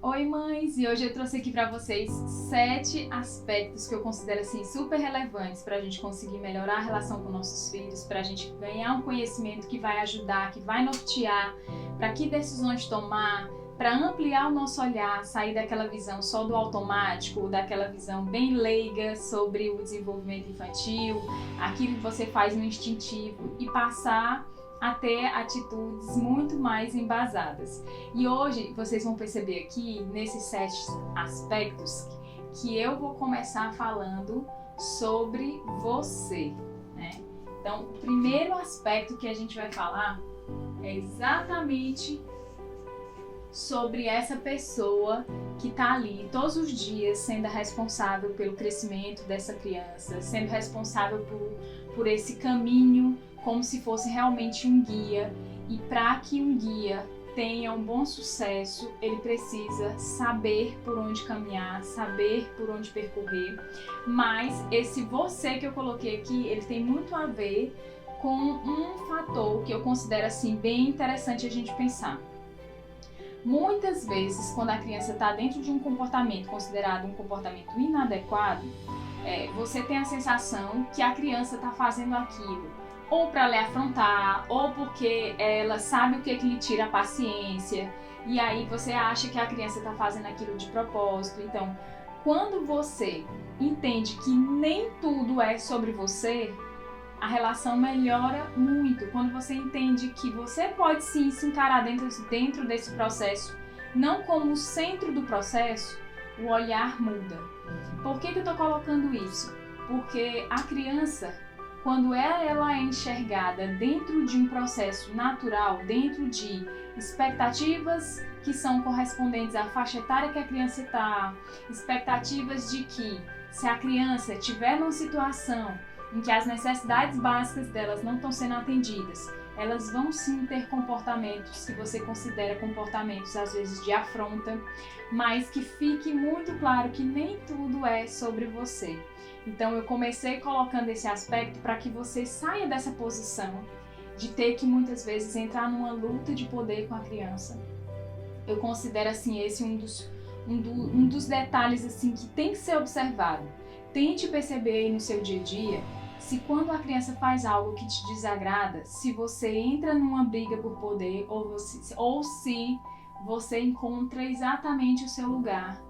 Oi mães, e hoje eu trouxe aqui para vocês 7 aspectos que eu considero assim super relevantes para a gente conseguir melhorar a relação com nossos filhos, para a gente ganhar um conhecimento que vai ajudar, que vai nortear, para que decisões tomar, para ampliar o nosso olhar, sair daquela visão só do automático, daquela visão bem leiga sobre o desenvolvimento infantil, aquilo que você faz no instintivo e passar a ter atitudes muito mais embasadas. E hoje vocês vão perceber aqui, nesses 7 aspectos, que eu vou começar falando sobre você, né? Então, o primeiro aspecto que a gente vai falar é exatamente sobre essa pessoa que está ali todos os dias sendo responsável pelo crescimento dessa criança, sendo responsável por esse caminho como se fosse realmente um guia. E para que um guia tenha um bom sucesso, ele precisa saber por onde caminhar, saber por onde percorrer. Mas esse você que eu coloquei aqui, ele tem muito a ver com um fator que eu considero assim bem interessante a gente pensar. Muitas vezes, quando a criança está dentro de um comportamento considerado um comportamento inadequado, você tem a sensação que a criança está fazendo aquilo ou para lhe afrontar, ou porque ela sabe o que lhe tira a paciência, e aí você acha que a criança está fazendo aquilo de propósito. Então, quando você entende que nem tudo é sobre você, a relação melhora muito. Quando você entende que você pode sim se encarar dentro desse processo, não como o centro do processo, o olhar muda. Por que eu estou colocando isso? Porque a criança, quando ela é enxergada dentro de um processo natural, dentro de expectativas que são correspondentes à faixa etária que a criança está, expectativas de que se a criança estiver numa situação em que as necessidades básicas delas não estão sendo atendidas, elas vão sim ter comportamentos que você considera comportamentos às vezes de afronta, mas que fique muito claro que nem tudo é sobre você. Então eu comecei colocando esse aspecto para que você saia dessa posição de ter que muitas vezes entrar numa luta de poder com a criança. Eu considero assim esse um dos detalhes assim que tem que ser observado. Tente perceber aí no seu dia a dia se quando a criança faz algo que te desagrada, se você entra numa briga por poder ou se você encontra exatamente o seu lugar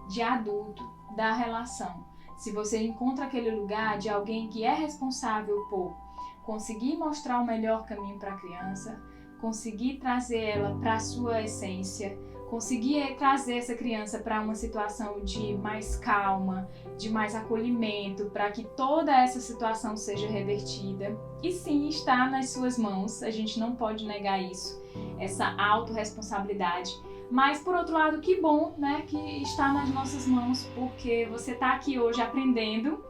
de adulto da relação. Se você encontra aquele lugar de alguém que é responsável por conseguir mostrar o melhor caminho para a criança, conseguir trazer ela para a sua essência, conseguir trazer essa criança para uma situação de mais calma, de mais acolhimento, para que toda essa situação seja revertida. E sim, está nas suas mãos, a gente não pode negar isso, essa autorresponsabilidade. Mas, por outro lado, que bom, né, que está nas nossas mãos, porque você está aqui hoje aprendendo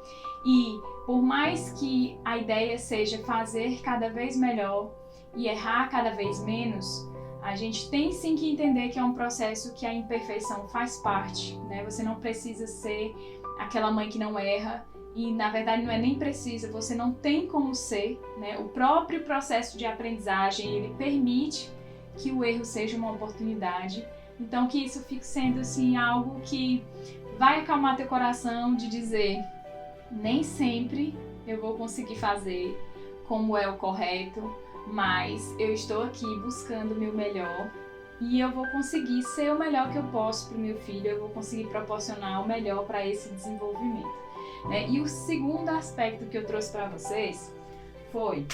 e por mais que a ideia seja fazer cada vez melhor e errar cada vez menos, a gente tem sim que entender que é um processo que a imperfeição faz parte, né? Você não precisa ser aquela mãe que não erra e, na verdade, não é nem precisa, você não tem como ser, né? O próprio processo de aprendizagem, ele permite que o erro seja uma oportunidade. Então, que isso fique sendo assim algo que vai acalmar teu coração de dizer, nem sempre eu vou conseguir fazer como é o correto, mas eu estou aqui buscando o meu melhor e eu vou conseguir ser o melhor que eu posso para o meu filho, eu vou conseguir proporcionar o melhor para esse desenvolvimento. E o segundo aspecto que eu trouxe para vocês foi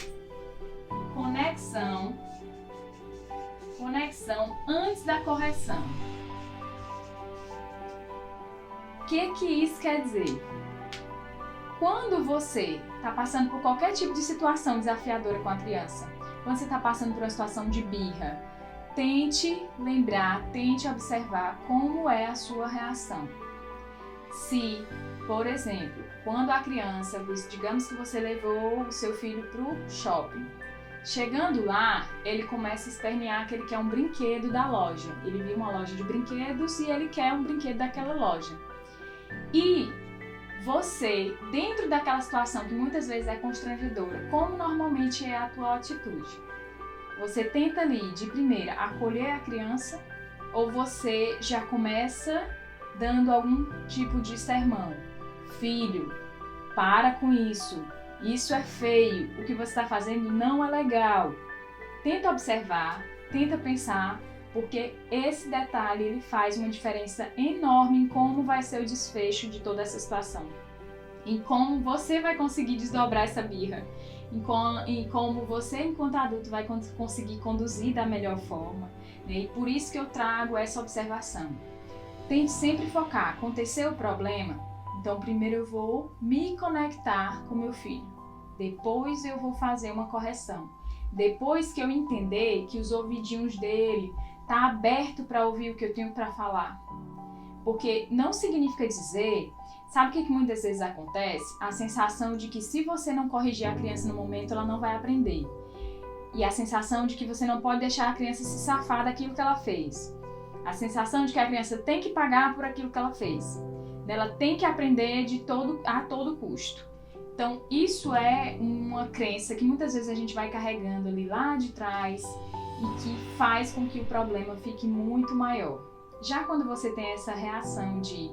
conexão antes da correção. O que isso quer dizer? Quando você está passando por qualquer tipo de situação desafiadora com a criança, quando você está passando por uma situação de birra, tente lembrar, tente observar como é a sua reação. Se, por exemplo, quando a criança, digamos que você levou o seu filho para o shopping, chegando lá, ele começa a espernear que ele quer um brinquedo da loja. Ele viu uma loja de brinquedos e ele quer um brinquedo daquela loja. E você, dentro daquela situação que muitas vezes é constrangedora, como normalmente é a tua atitude? Você tenta ali, de primeira, acolher a criança Ou você já começa dando algum tipo de sermão? Filho, para com isso. Isso é feio. O que você está fazendo não é legal. Tenta observar, tenta pensar, porque esse detalhe ele faz uma diferença enorme em como vai ser o desfecho de toda essa situação. Em como você vai conseguir desdobrar essa birra. Em como você, enquanto adulto, vai conseguir conduzir da melhor forma. Né? E por isso que eu trago essa observação. Tente sempre focar. Aconteceu o problema? Então, primeiro eu vou me conectar com meu filho. Depois eu vou fazer uma correção. Depois que eu entender que os ouvidinhos dele tá aberto para ouvir o que eu tenho para falar. Porque não significa dizer... Sabe o que muitas vezes acontece? A sensação de que se você não corrigir a criança no momento, ela não vai aprender. E a sensação de que você não pode deixar a criança se safar daquilo que ela fez. A sensação de que a criança tem que pagar por aquilo que ela fez. Ela tem que aprender a todo custo. Então, isso é uma crença que muitas vezes a gente vai carregando ali lá de trás e que faz com que o problema fique muito maior. Já quando você tem essa reação de...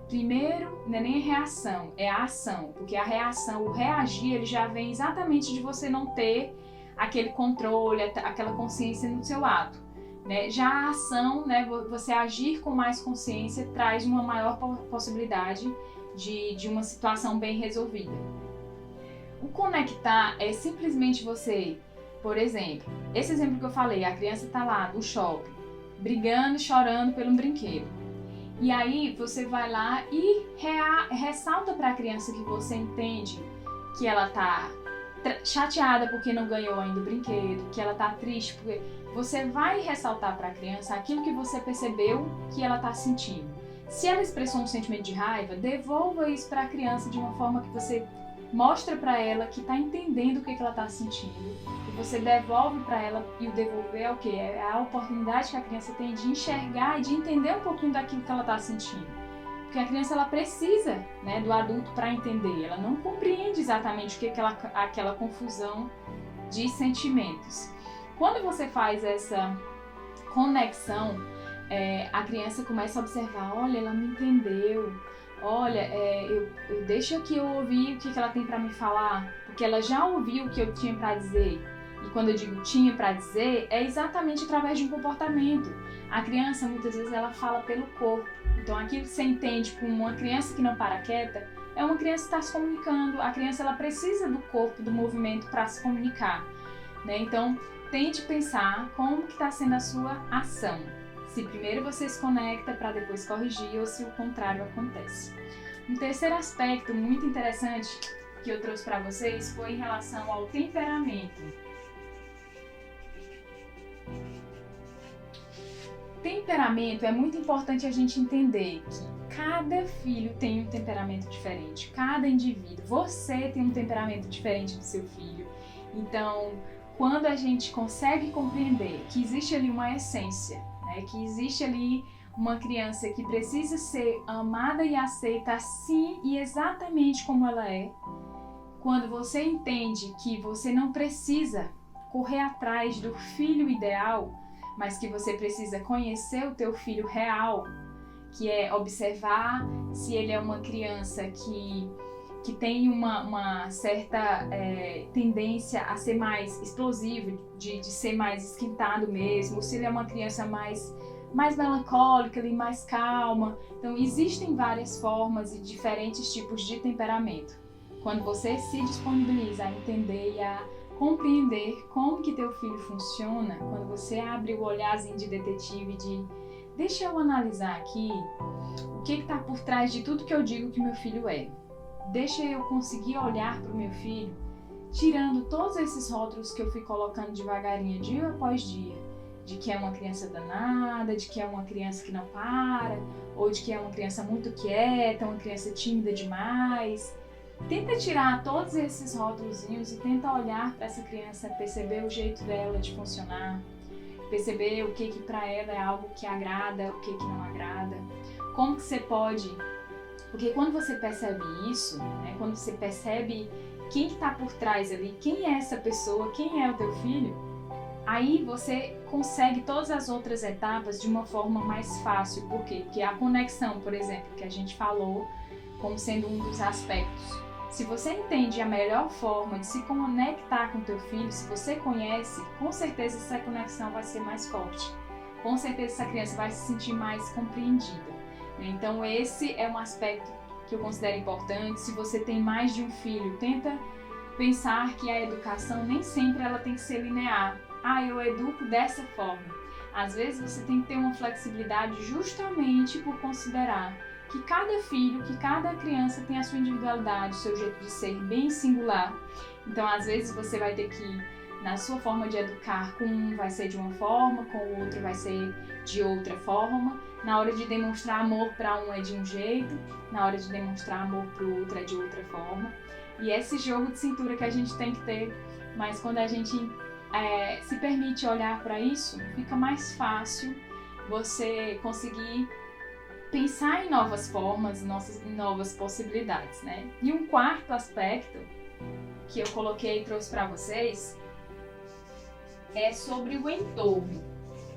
Primeiro, não é nem a reação, é a ação. Porque a reação, o reagir, ele já vem exatamente de você não ter aquele controle, aquela consciência no seu ato. Né? Já a ação, né, você agir com mais consciência, traz uma maior possibilidade de uma situação bem resolvida. O conectar é simplesmente você, por exemplo, esse exemplo que eu falei, a criança está lá no shopping, brigando, chorando pelo brinquedo. E aí você vai lá e ressalta para a criança que você entende que ela está chateada porque não ganhou ainda o brinquedo, que ela está triste porque... Você vai ressaltar para a criança aquilo que você percebeu que ela está sentindo. Se ela expressou um sentimento de raiva, devolva isso para a criança de uma forma que você mostra para ela que está entendendo o que ela está sentindo. E você devolve para ela, e o devolver é o quê? É a oportunidade que a criança tem de enxergar e de entender um pouquinho daquilo que ela está sentindo. Porque a criança ela precisa, né, do adulto para entender. Ela não compreende exatamente o que é aquela confusão de sentimentos. Quando você faz essa conexão, a criança começa a observar, olha, ela me entendeu, olha, deixa que eu ouvir o que ela tem para me falar, porque ela já ouviu o que eu tinha para dizer. E quando eu digo tinha para dizer, é exatamente através de um comportamento. A criança, muitas vezes, ela fala pelo corpo. Então, aquilo que você entende como uma criança que não para quieta, é uma criança que está se comunicando. A criança, ela precisa do corpo, do movimento para se comunicar. Né? Então, tente pensar como que está sendo a sua ação. Se primeiro você se conecta para depois corrigir ou se o contrário acontece. Um terceiro aspecto muito interessante que eu trouxe para vocês foi em relação ao temperamento. Temperamento é muito importante a gente entender que cada filho tem um temperamento diferente, cada indivíduo. Você tem um temperamento diferente do seu filho. Então, quando a gente consegue compreender que existe ali uma essência, né, que existe ali uma criança que precisa ser amada e aceita assim e exatamente como ela é, quando você entende que você não precisa correr atrás do filho ideal, mas que você precisa conhecer o teu filho real, que é observar se ele é uma criança que tem uma certa tendência a ser mais explosivo, de ser mais esquentado mesmo, ou se ele é uma criança mais melancólica, ali, mais calma. Então, existem várias formas e diferentes tipos de temperamento. Quando você se disponibiliza a entender e a compreender como que teu filho funciona, quando você abre o olharzinho de detetive de deixa eu analisar aqui o que está por trás de tudo que eu digo que meu filho é. Deixa eu conseguir olhar para o meu filho, tirando todos esses rótulos que eu fui colocando devagarinho, dia após dia, de que é uma criança danada, de que é uma criança que não para, ou de que é uma criança muito quieta, uma criança tímida demais. Tenta tirar todos esses rótulozinhos e tenta olhar para essa criança, perceber o jeito dela de funcionar, perceber o que para ela é algo que agrada, o que não agrada, como que você pode... Porque quando você percebe isso, né, quando você percebe quem está por trás ali, quem é essa pessoa, quem é o teu filho, Aí você consegue todas as outras etapas de uma forma mais fácil. Por quê? Porque a conexão, por exemplo, que a gente falou como sendo um dos aspectos. Se você entende a melhor forma de se conectar com teu filho, se você conhece, com certeza essa conexão vai ser mais forte. Com certeza essa criança vai se sentir mais compreendida. Então esse é um aspecto que eu considero importante. Se você tem mais de um filho, tenta pensar que a educação nem sempre ela tem que ser linear. Eu educo dessa forma. Às vezes você tem que ter uma flexibilidade justamente por considerar que cada filho, que cada criança tem a sua individualidade, o seu jeito de ser bem singular. Então, às vezes você vai ter que, na sua forma de educar, com um vai ser de uma forma, com o outro vai ser de outra forma. Na hora de demonstrar amor para um é de um jeito, na hora de demonstrar amor para o outro é de outra forma. E esse jogo de cintura que a gente tem que ter, mas quando a gente se permite olhar para isso, fica mais fácil você conseguir pensar em novas formas, em novas possibilidades, né? E um quarto aspecto que eu coloquei e trouxe para vocês é sobre o entorno.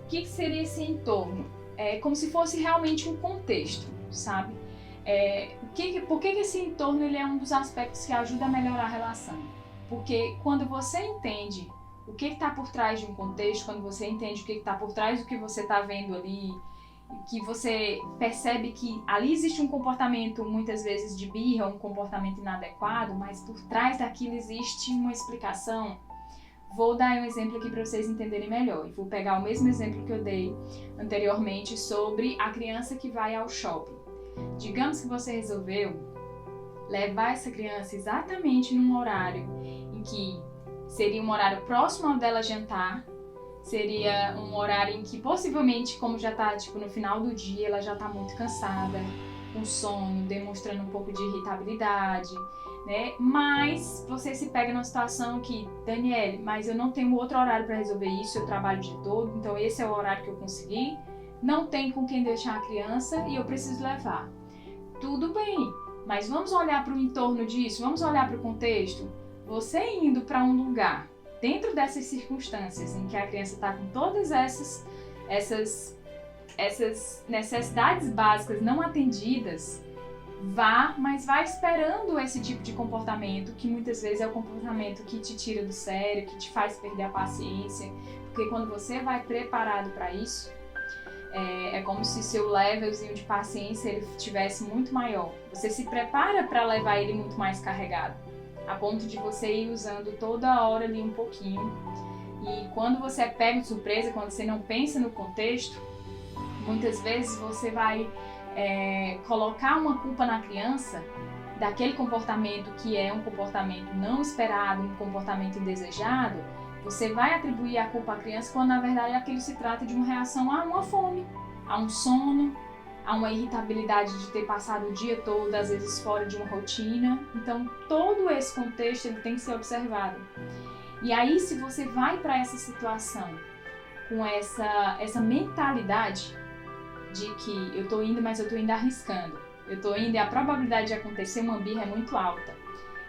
O que seria esse entorno? É como se fosse realmente um contexto, sabe? Por que esse entorno ele é um dos aspectos que ajuda a melhorar a relação? Porque quando você entende o que está por trás de um contexto, quando você entende o que está por trás do que você está vendo ali, que você percebe que ali existe um comportamento muitas vezes de birra, um comportamento inadequado, mas por trás daquilo existe uma explicação. Vou dar um exemplo aqui para vocês entenderem melhor. Vou pegar o mesmo exemplo que eu dei anteriormente sobre a criança que vai ao shopping. Digamos que você resolveu levar essa criança exatamente num horário em que seria um horário próximo ao dela jantar, seria um horário em que possivelmente, como já está no final do dia, ela já está muito cansada, com sono, demonstrando um pouco de irritabilidade, né? Mas você se pega numa situação que, Daniele, mas eu não tenho outro horário para resolver isso, eu trabalho o dia todo, então esse é o horário que eu consegui, não tem com quem deixar a criança e eu preciso levar. Tudo bem, mas vamos olhar para o entorno disso, vamos olhar para o contexto. Você indo para um lugar, dentro dessas circunstâncias em que a criança está com todas essas necessidades básicas não atendidas, mas vá esperando esse tipo de comportamento, que muitas vezes é o comportamento que te tira do sério, que te faz perder a paciência, porque quando você vai preparado para isso, é como se seu levelzinho de paciência ele tivesse muito maior. Você se prepara para levar ele muito mais carregado, a ponto de você ir usando toda hora ali um pouquinho. E quando você é pego de surpresa, quando você não pensa no contexto, muitas vezes você vai colocar uma culpa na criança daquele comportamento que é um comportamento não esperado, um comportamento indesejado. Você vai atribuir a culpa à criança quando na verdade aquilo se trata de uma reação a uma fome, a um sono, a uma irritabilidade de ter passado o dia todo, às vezes fora de uma rotina. Então todo esse contexto ele tem que ser observado. E aí se você vai para essa situação com essa mentalidade de que eu tô indo, mas eu tô indo arriscando, eu tô indo e a probabilidade de acontecer uma birra é muito alta.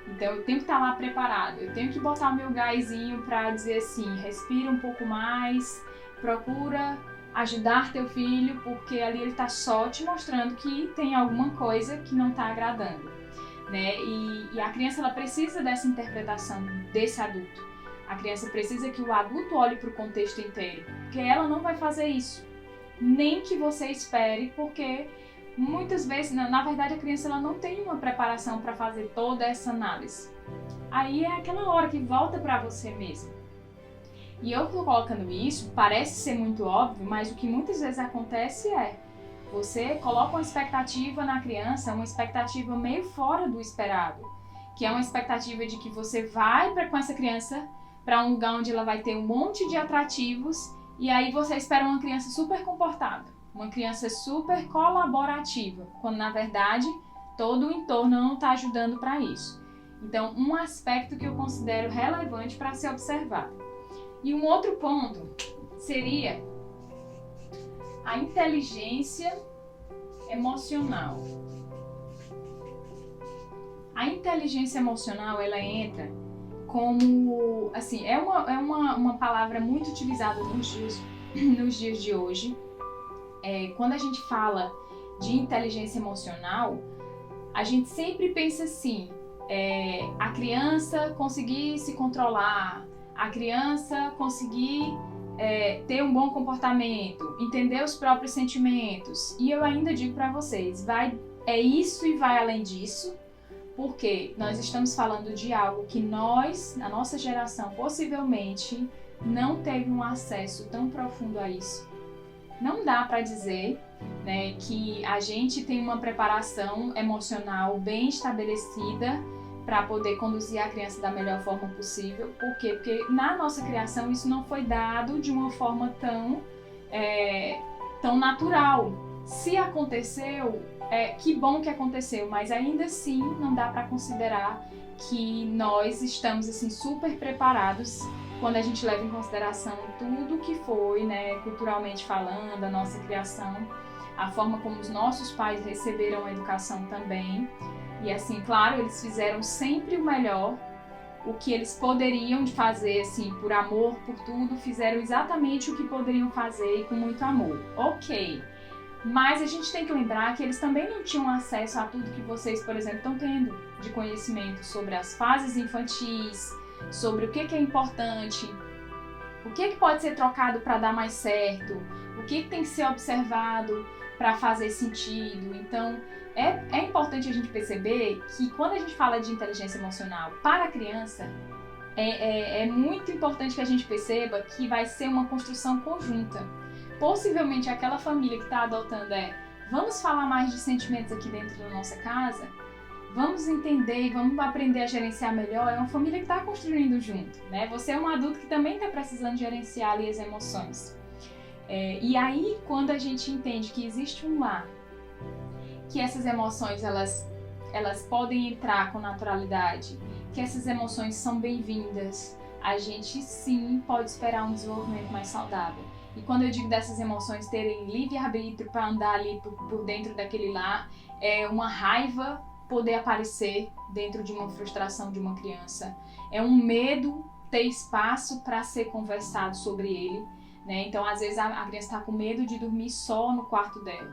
Então eu tenho que estar lá preparado, eu tenho que botar o meu gásinho para dizer assim, respira um pouco mais, procura ajudar teu filho, porque ali ele está só te mostrando que tem alguma coisa que não está agradando, né? E a criança ela precisa dessa interpretação desse adulto. A criança precisa que o adulto olhe para o contexto inteiro, porque ela não vai fazer isso, nem que você espere, porque muitas vezes, na verdade, a criança ela não tem uma preparação para fazer toda essa análise. Aí é aquela hora que volta para você mesmo. E eu tô colocando isso, parece ser muito óbvio, mas o que muitas vezes acontece é você coloca uma expectativa na criança, uma expectativa meio fora do esperado, que é uma expectativa de que você vai com essa criança para um lugar onde ela vai ter um monte de atrativos e aí você espera uma criança super comportada, uma criança super colaborativa, quando na verdade todo o entorno não está ajudando para isso. Então, um aspecto que eu considero relevante para ser observado. E um outro ponto seria a inteligência emocional. A inteligência emocional, ela entra como, assim, é uma palavra muito utilizada nos dias de hoje. Quando a gente fala de inteligência emocional, a gente sempre pensa assim, a criança conseguir se controlar, a criança conseguir ter um bom comportamento, entender os próprios sentimentos. E eu ainda digo para vocês, é isso e vai além disso, porque nós estamos falando de algo que nós, na nossa geração, possivelmente não teve um acesso tão profundo a isso. Não dá para dizer, né, que a gente tem uma preparação emocional bem estabelecida para poder conduzir a criança da melhor forma possível. Por quê? Porque na nossa criação isso não foi dado de uma forma tão natural. Se aconteceu, que bom que aconteceu, mas ainda assim não dá para considerar que nós estamos assim super preparados quando a gente leva em consideração tudo que foi, né, culturalmente falando, a nossa criação, a forma como os nossos pais receberam a educação também. E assim, claro, eles fizeram sempre o melhor, o que eles poderiam fazer, assim, por amor, por tudo, fizeram exatamente o que poderiam fazer e com muito amor. Ok. Mas a gente tem que lembrar que eles também não tinham acesso a tudo que vocês, por exemplo, estão tendo de conhecimento sobre as fases infantis, sobre o que é importante, o que pode ser trocado para dar mais certo, o que tem que ser observado para fazer sentido. Então, é importante a gente perceber que quando a gente fala de inteligência emocional para a criança, é muito importante que a gente perceba que vai ser uma construção conjunta. Possivelmente aquela família que está adotando vamos falar mais de sentimentos aqui dentro da nossa casa, vamos entender e vamos aprender a gerenciar melhor, é uma família que está construindo junto, né? Você é um adulto que também está precisando gerenciar ali as emoções. E aí, quando a gente entende que existe um lar, que essas emoções elas podem entrar com naturalidade, que essas emoções são bem-vindas, a gente sim pode esperar um desenvolvimento mais saudável. E quando eu digo dessas emoções terem livre-arbítrio para andar ali por dentro daquele lar, é uma raiva poder aparecer dentro de uma frustração de uma criança, é um medo ter espaço para ser conversado sobre ele, né? Então, às vezes, a criança está com medo de dormir só no quarto dela.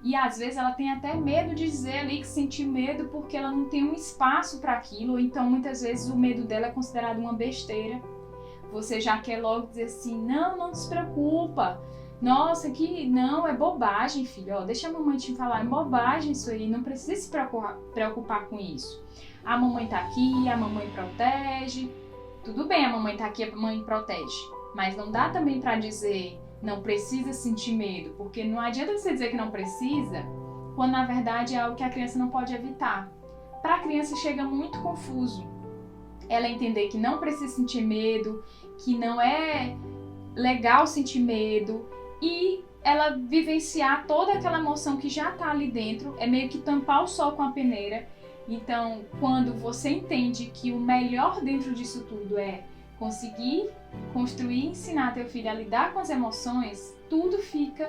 E às vezes ela tem até medo de dizer ali que sentiu medo porque ela não tem um espaço para aquilo, ou então muitas vezes o medo dela é considerado uma besteira. Você já quer logo dizer assim, não se preocupa, nossa, que não, é bobagem, filho, deixa a mamãe te falar, é bobagem isso aí, não precisa se preocupar com isso. A mamãe tá aqui, a mamãe protege, tudo bem, a mamãe tá aqui, a mamãe protege, mas não dá também para dizer, não precisa sentir medo, porque não adianta você dizer que não precisa, quando na verdade é algo que a criança não pode evitar. Para a criança chega muito confuso ela entender que não precisa sentir medo, que não é legal sentir medo, e ela vivenciar toda aquela emoção que já está ali dentro, é meio que tampar o sol com a peneira. Então, quando você entende que o melhor dentro disso tudo é conseguir construir e ensinar teu filho a lidar com as emoções, tudo fica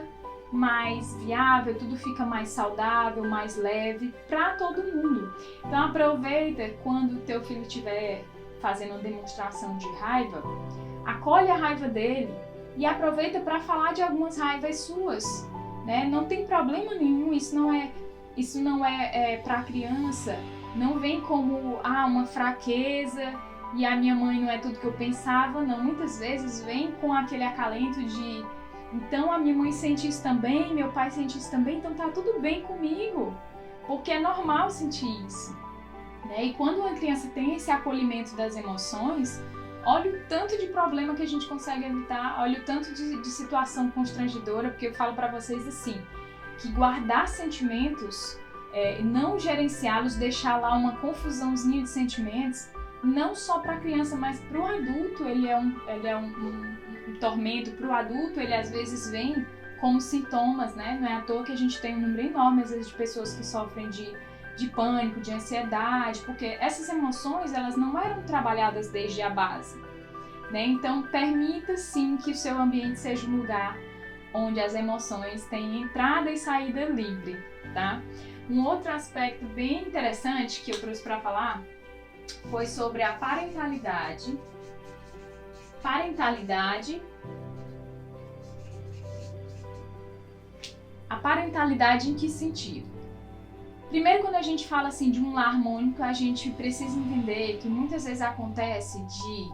mais viável, tudo fica mais saudável, mais leve para todo mundo. Então aproveita quando o teu filho estiver fazendo uma demonstração de raiva, acolhe a raiva dele e aproveita para falar de algumas raivas suas, né? Não tem problema nenhum, isso não é para a criança, não vem como uma fraqueza e a minha mãe não é tudo que eu pensava, não. Muitas vezes vem com aquele acalento de então a minha mãe sente isso também, meu pai sente isso também, então tá tudo bem comigo, porque é normal sentir isso, né? E quando uma criança tem esse acolhimento das emoções, olha o tanto de problema que a gente consegue evitar, olha o tanto de situação constrangedora, porque eu falo pra vocês assim, que guardar sentimentos, não gerenciá-los, deixar lá uma confusãozinha de sentimentos, não só para a criança, mas para o adulto, ele é um tormento. Para o adulto, ele às vezes vem como sintomas, né? Não é à toa que a gente tem um número enorme, às vezes, de pessoas que sofrem de pânico, de ansiedade, porque essas emoções, elas não eram trabalhadas desde a base, né? Então, permita sim que o seu ambiente seja um lugar onde as emoções têm entrada e saída livre, tá? Um outro aspecto bem interessante que eu trouxe para falar foi sobre a parentalidade. A parentalidade em que sentido? Primeiro, quando a gente fala assim de um lar harmônico, a gente precisa entender que muitas vezes acontece de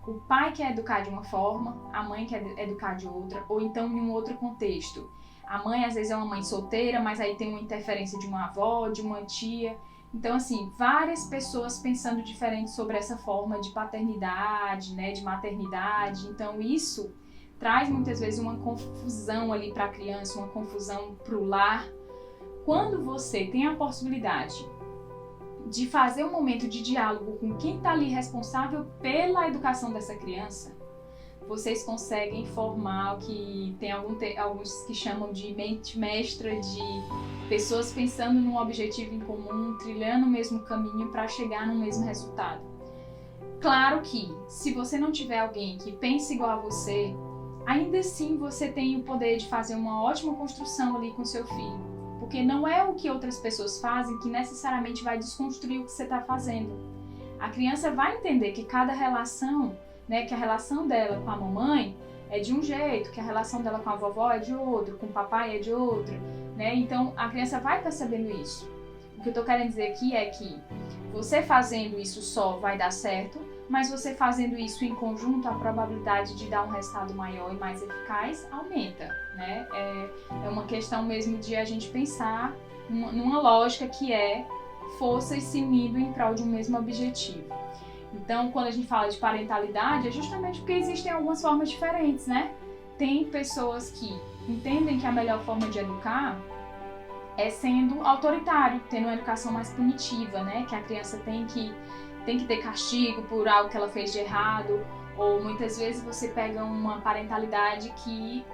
o pai quer educar de uma forma, a mãe quer educar de outra, ou então em um outro contexto. A mãe às vezes é uma mãe solteira, mas aí tem uma interferência de uma avó, de uma tia. Então, assim, várias pessoas pensando diferente sobre essa forma de paternidade, né, de maternidade. Então, isso traz muitas vezes uma confusão ali para a criança, uma confusão para o lar. Quando você tem a possibilidade de fazer um momento de diálogo com quem está ali responsável pela educação dessa criança, vocês conseguem formar o que tem alguns que chamam de mente mestra, de pessoas pensando num objetivo em comum, trilhando o mesmo caminho para chegar no mesmo resultado. Claro que, se você não tiver alguém que pense igual a você, ainda assim você tem o poder de fazer uma ótima construção ali com seu filho. Porque não é o que outras pessoas fazem que necessariamente vai desconstruir o que você está fazendo. A criança vai entender que cada relação, né, que a relação dela com a mamãe é de um jeito, que a relação dela com a vovó é de outro, com o papai é de outro, né? Então a criança vai percebendo isso. O que eu estou querendo dizer aqui é que você fazendo isso só vai dar certo, mas você fazendo isso em conjunto, a probabilidade de dar um resultado maior e mais eficaz aumenta, né? É uma questão mesmo de a gente pensar numa lógica que é forças se unindo em prol de um mesmo objetivo. Então, quando a gente fala de parentalidade, é justamente porque existem algumas formas diferentes, né? Tem pessoas que entendem que a melhor forma de educar é sendo autoritário, tendo uma educação mais punitiva, né? Que a criança tem que ter castigo por algo que ela fez de errado, ou muitas vezes você pega uma parentalidade que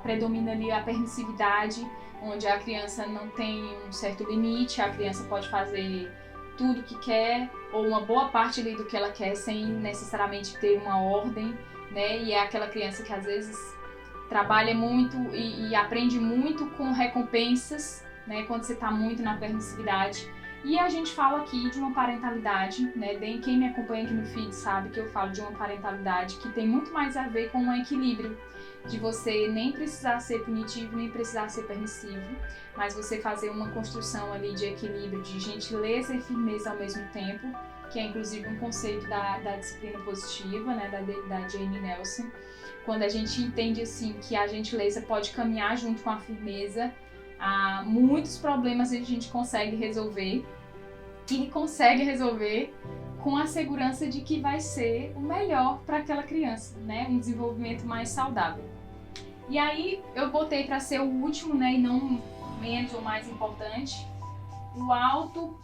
predomina ali a permissividade, onde a criança não tem um certo limite, a criança pode fazer tudo o que quer, ou uma boa parte ali do que ela quer, sem necessariamente ter uma ordem, né? E é aquela criança que às vezes trabalha muito e aprende muito com recompensas, né? Quando você está muito na permissividade. E a gente fala aqui de uma parentalidade, né? Quem me acompanha aqui no feed sabe que eu falo de uma parentalidade que tem muito mais a ver com um equilíbrio, de você nem precisar ser punitivo, nem precisar ser permissivo, mas você fazer uma construção ali de equilíbrio, de gentileza e firmeza ao mesmo tempo, que é inclusive um conceito da disciplina positiva, né? Da Jane Nelson. Quando a gente entende assim que a gentileza pode caminhar junto com a firmeza, muitos problemas a gente consegue resolver e consegue resolver com a segurança de que vai ser o melhor para aquela criança, né? Um desenvolvimento mais saudável. E aí eu botei para ser o último, né? E não menos ou mais importante, o autocuidado.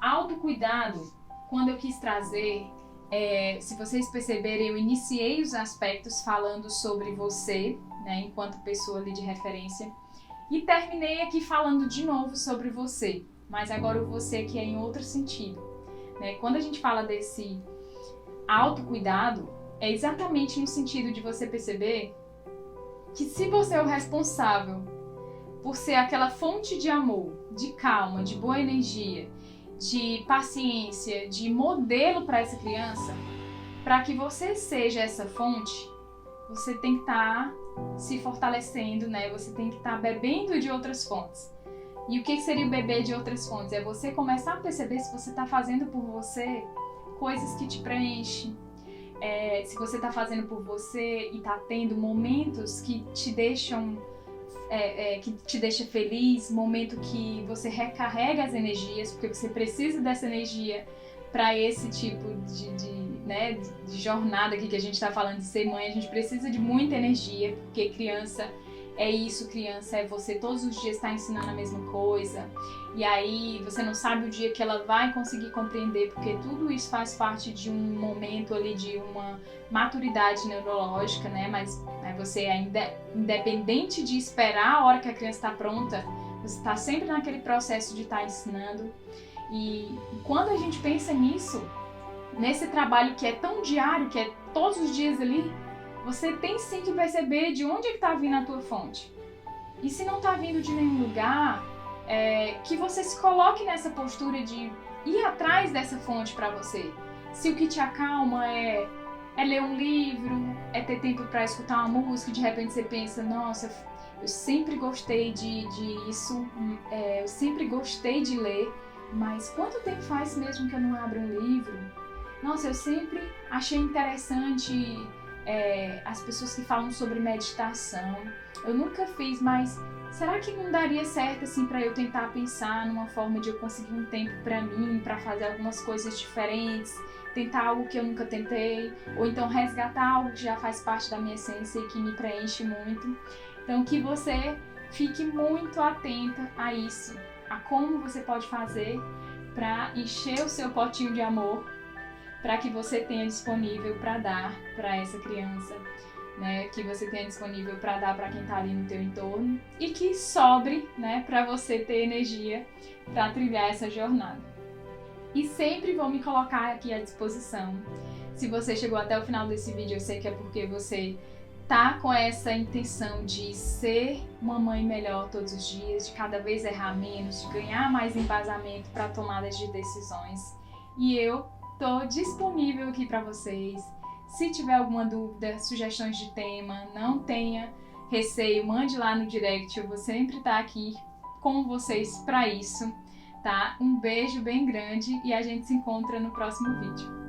Autocuidado, quando eu quis trazer, se vocês perceberem, eu iniciei os aspectos falando sobre você, né, enquanto pessoa ali de referência, e terminei aqui falando de novo sobre você, mas agora o você aqui é em outro sentido, né? Quando a gente fala desse autocuidado, é exatamente no sentido de você perceber que se você é o responsável por ser aquela fonte de amor, de calma, de boa energia, de paciência, de modelo para essa criança, para que você seja essa fonte, você tem que estar se fortalecendo, né? Você tem que estar bebendo de outras fontes. E o que seria o beber de outras fontes? É você começar a perceber se você está fazendo por você coisas que te preenchem, se você está fazendo por você e está tendo momentos que te deixam feliz, momento que você recarrega as energias, porque você precisa dessa energia para esse tipo de jornada aqui que a gente está falando de ser mãe. A gente precisa de muita energia, porque criança é isso, criança é você todos os dias estar ensinando a mesma coisa, e aí você não sabe o dia que ela vai conseguir compreender, porque tudo isso faz parte de um momento ali de uma maturidade neurológica, né? Mas você ainda, independente de esperar a hora que a criança está pronta, você está sempre naquele processo de estar ensinando. E quando a gente pensa nisso, nesse trabalho que é tão diário, que é todos os dias ali, você tem sim que perceber de onde é que está vindo a tua fonte. E se não está vindo de nenhum lugar, que você se coloque nessa postura de ir atrás dessa fonte para você. Se o que te acalma é ler um livro, é ter tempo para escutar uma música e de repente você pensa, nossa, eu sempre gostei disso, eu sempre gostei de ler, mas quanto tempo faz mesmo que eu não abro um livro? Nossa, eu sempre achei interessante as pessoas que falam sobre meditação. Eu nunca fiz, mas será que não daria certo assim para eu tentar pensar numa forma de eu conseguir um tempo para mim, para fazer algumas coisas diferentes, tentar algo que eu nunca tentei, ou então resgatar algo que já faz parte da minha essência e que me preenche muito. Então que você fique muito atenta a isso, a como você pode fazer para encher o seu potinho de amor, para que você tenha disponível para dar para essa criança, né, que você tenha disponível para dar para quem está ali no teu entorno e que sobre, né, para você ter energia para trilhar essa jornada. E sempre vou me colocar aqui à disposição. Se você chegou até o final desse vídeo, eu sei que é porque você tá com essa intenção de ser uma mãe melhor todos os dias, de cada vez errar menos, de ganhar mais embasamento para tomadas de decisões. E eu tô disponível aqui para vocês. Se tiver alguma dúvida, sugestões de tema, não tenha receio, mande lá no direct, eu vou sempre estar aqui com vocês para isso, tá? Um beijo bem grande e a gente se encontra no próximo vídeo.